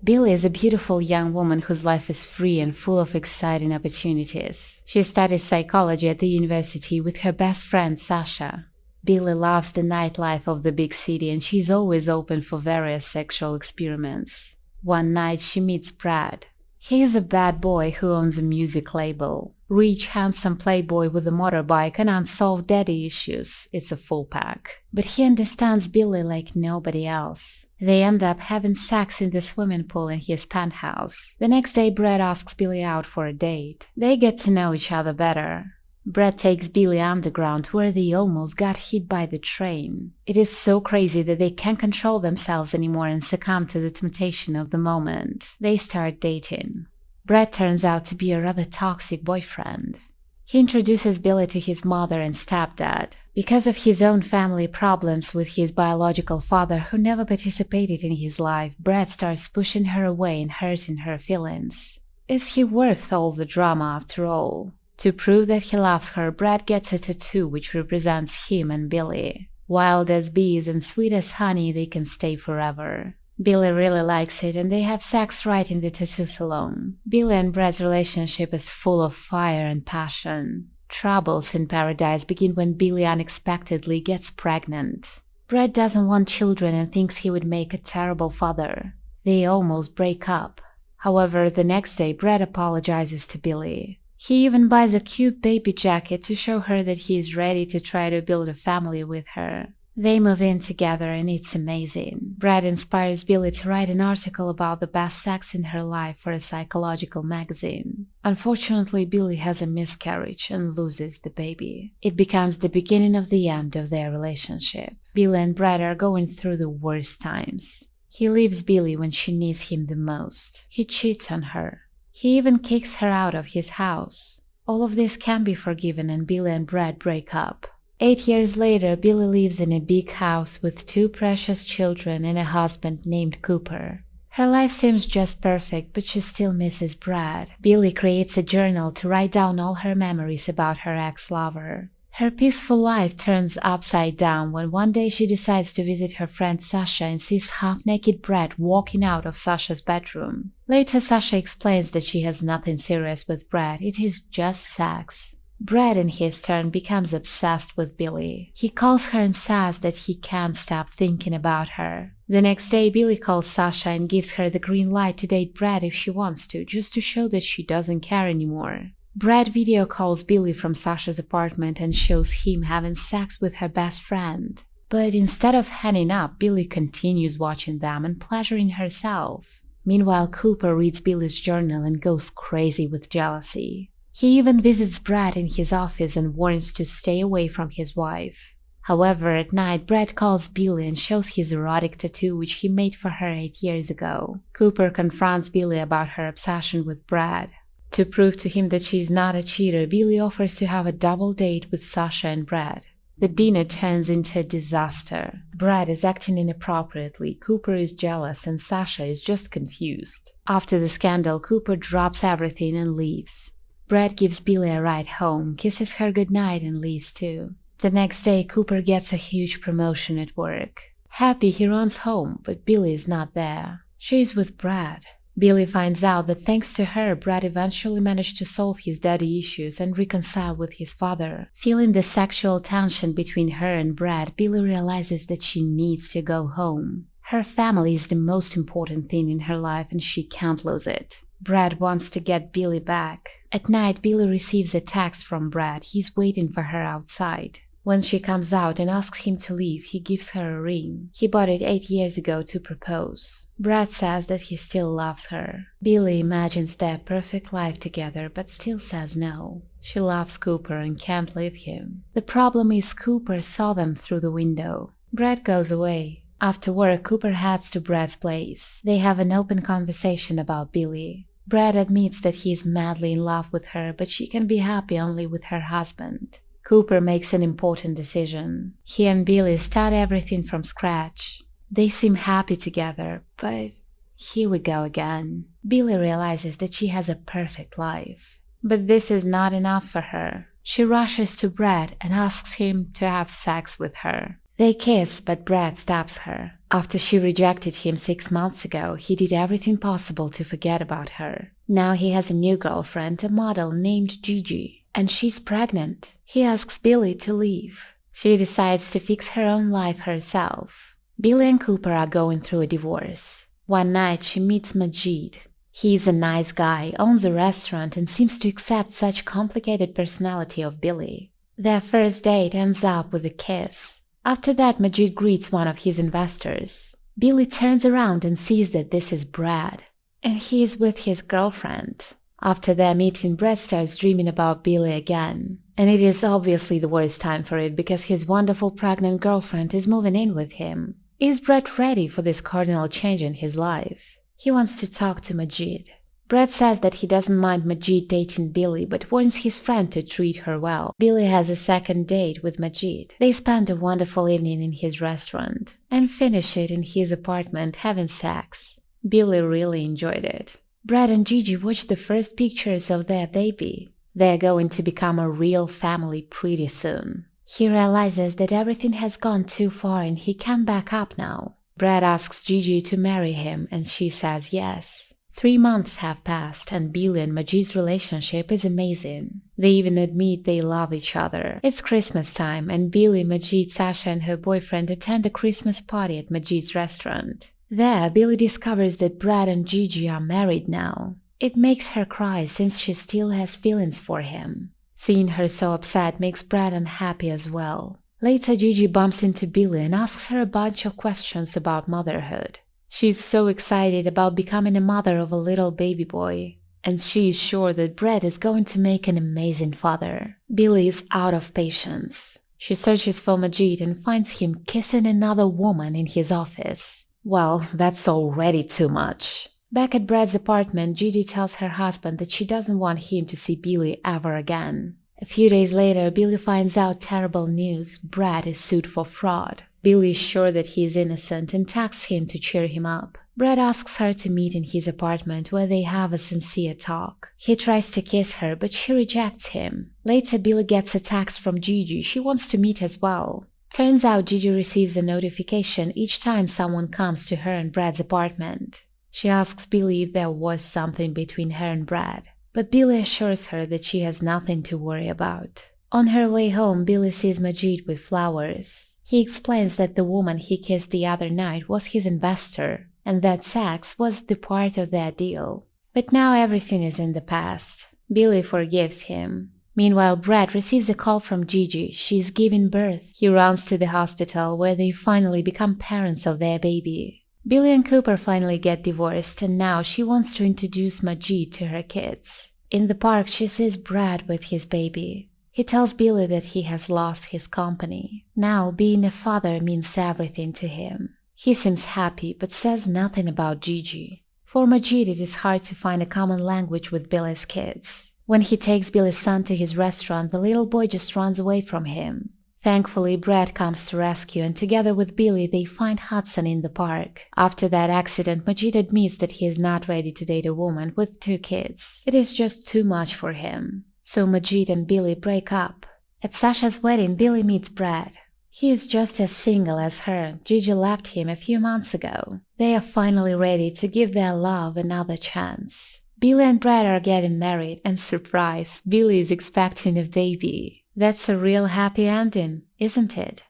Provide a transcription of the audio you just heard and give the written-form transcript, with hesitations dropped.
Billie is a beautiful young woman whose life is free and full of exciting opportunities. She studies psychology at the university with her best friend Sasha. Billie loves the nightlife of the big city and she's always open for various sexual experiments. One night she meets Brad. He is a bad boy who owns a music label. Rich, handsome playboy with a motorbike and unsolved daddy issues. It's a full pack. But he understands Billie like nobody else. They end up having sex in the swimming pool in his penthouse. The next day, Brad asks Billie out for a date. They get to know each other better. Brad takes Billie underground where they almost got hit by the train. It is so crazy that they can't control themselves anymore and succumb to the temptation of the moment. They start dating. Brad turns out to be a rather toxic boyfriend. He introduces Billie to his mother and stepdad. Because of his own family problems with his biological father who never participated in his life, Brad starts pushing her away and hurting her feelings. Is he worth all the drama after all? To prove that he loves her, Brad gets a tattoo which represents him and Billie. Wild as bees and sweet as honey, they can stay forever. Billie really likes it and they have sex right in the tattoo salon. Billie and Brad's relationship is full of fire and passion. Troubles in paradise begin when Billie unexpectedly gets pregnant. Brad doesn't want children and thinks he would make a terrible father. They almost break up. However, the next day Brad apologizes to Billie. He even buys a cute baby jacket to show her that he is ready to try to build a family with her. They move in together and it's amazing. Brad inspires Billie to write an article about the best sex in her life for a psychological magazine. Unfortunately, Billie has a miscarriage and loses the baby. It becomes the beginning of the end of their relationship. Billie and Brad are going through the worst times. He leaves Billie when she needs him the most. He cheats on her. He even kicks her out of his house. All of this can be forgiven and Billie and Brad break up. 8 years later, Billie lives in a big house with 2 precious children and a husband named Cooper. Her life seems just perfect, but she still misses Brad. Billie creates a journal to write down all her memories about her ex-lover. Her peaceful life turns upside down when one day she decides to visit her friend Sasha and sees half-naked Brad walking out of Sasha's bedroom. Later, Sasha explains that she has nothing serious with Brad, it is just sex. Brad, in his turn, becomes obsessed with Billie. He calls her and says that he can't stop thinking about her. The next day, Billie calls Sasha and gives her the green light to date Brad if she wants to, just to show that she doesn't care anymore. Brad video calls Billie from Sasha's apartment and shows him having sex with her best friend. But instead of hanging up, Billie continues watching them and pleasuring herself. Meanwhile, Cooper reads Billie's journal and goes crazy with jealousy. He even visits Brad in his office and warns to stay away from his wife. However, at night, Brad calls Billie and shows his erotic tattoo which he made for her 8 years ago. Cooper confronts Billie about her obsession with Brad. To prove to him that she is not a cheater, Billie offers to have a double date with Sasha and Brad. The dinner turns into a disaster. Brad is acting inappropriately, Cooper is jealous, and Sasha is just confused. After the scandal, Cooper drops everything and leaves. Brad gives Billie a ride home, kisses her goodnight, and leaves too. The next day, Cooper gets a huge promotion at work. Happy, he runs home, but Billie is not there. She is with Brad. Billie finds out that thanks to her, Brad eventually managed to solve his daddy issues and reconcile with his father. Feeling the sexual tension between her and Brad, Billie realizes that she needs to go home. Her family is the most important thing in her life and she can't lose it. Brad wants to get Billie back. At night, Billie receives a text from Brad. He's waiting for her outside. When she comes out and asks him to leave, he gives her a ring. He bought it 8 years ago to propose. Brad says that he still loves her. Billie imagines their perfect life together but still says no. She loves Cooper and can't leave him. The problem is Cooper saw them through the window. Brad goes away. After work, Cooper heads to Brad's place. They have an open conversation about Billie. Brad admits that he is madly in love with her, but she can be happy only with her husband. Cooper makes an important decision. He and Billie start everything from scratch. They seem happy together, but here we go again. Billie realizes that she has a perfect life. But this is not enough for her. She rushes to Brad and asks him to have sex with her. They kiss, but Brad stops her. After she rejected him 6 months ago, he did everything possible to forget about her. Now he has a new girlfriend, a model named Gigi, and she's pregnant. He asks Billie to leave. She decides to fix her own life herself. Billie and Cooper are going through a divorce. One night she meets Majid. He's a nice guy, owns a restaurant, and seems to accept such complicated personality of Billie. Their first date ends up with a kiss. After that, Majid greets one of his investors. Billie turns around and sees that this is Brad, and he is with his girlfriend. After their meeting, Brad starts dreaming about Billie again. And it is obviously the worst time for it because his wonderful pregnant girlfriend is moving in with him. Is Brad ready for this cardinal change in his life? He wants to talk to Majid. Brad says that he doesn't mind Majid dating Billie but warns his friend to treat her well. Billie has a second date with Majid. They spend a wonderful evening in his restaurant and finish it in his apartment having sex. Billie really enjoyed it. Brad and Gigi watch the first pictures of their baby. They're going to become a real family pretty soon. He realizes that everything has gone too far and he can't back up now. Brad asks Gigi to marry him and she says yes. 3 months have passed and Billie and Majid's relationship is amazing. They even admit they love each other. It's Christmas time and Billie, Majid, Sasha and her boyfriend attend a Christmas party at Majid's restaurant. There, Billie discovers that Brad and Gigi are married now. It makes her cry since she still has feelings for him. Seeing her so upset makes Brad unhappy as well. Later, Gigi bumps into Billie and asks her a bunch of questions about motherhood. She's so excited about becoming a mother of a little baby boy, and she is sure that Brad is going to make an amazing father. Billie is out of patience. She searches for Majid and finds him kissing another woman in his office. Well, that's already too much. Back at Brad's apartment, Gigi tells her husband that she doesn't want him to see Billie ever again. A few days later, Billie finds out terrible news. Brad is sued for fraud. Billie is sure that he is innocent and texts him to cheer him up. Brad asks her to meet in his apartment where they have a sincere talk. He tries to kiss her, but she rejects him. Later, Billie gets a text from Gigi. She wants to meet as well. Turns out Gigi receives a notification each time someone comes to her and Brad's apartment. She asks Billie if there was something between her and Brad, but Billie assures her that she has nothing to worry about. On her way home, Billie sees Majid with flowers. He explains that the woman he kissed the other night was his investor, and that sex was the part of their deal. But now everything is in the past. Billie forgives him. Meanwhile, Brad receives a call from Gigi. She's giving birth. He runs to the hospital where they finally become parents of their baby. Billie and Cooper finally get divorced and now she wants to introduce Majid to her kids. In the park, she sees Brad with his baby. He tells Billie that he has lost his company. Now, being a father means everything to him. He seems happy but says nothing about Gigi. For Majid, it is hard to find a common language with Billie's kids. When he takes Billie's son to his restaurant, the little boy just runs away from him. Thankfully, Brad comes to rescue and together with Billie, they find Hudson in the park. After that accident, Majid admits that he is not ready to date a woman with 2 kids. It is just too much for him. So Majid and Billie break up. At Sasha's wedding, Billie meets Brad. He is just as single as her. Gigi left him a few months ago. They are finally ready to give their love another chance. Billie and Brad are getting married and surprise, Billie is expecting a baby. That's a real happy ending, isn't it?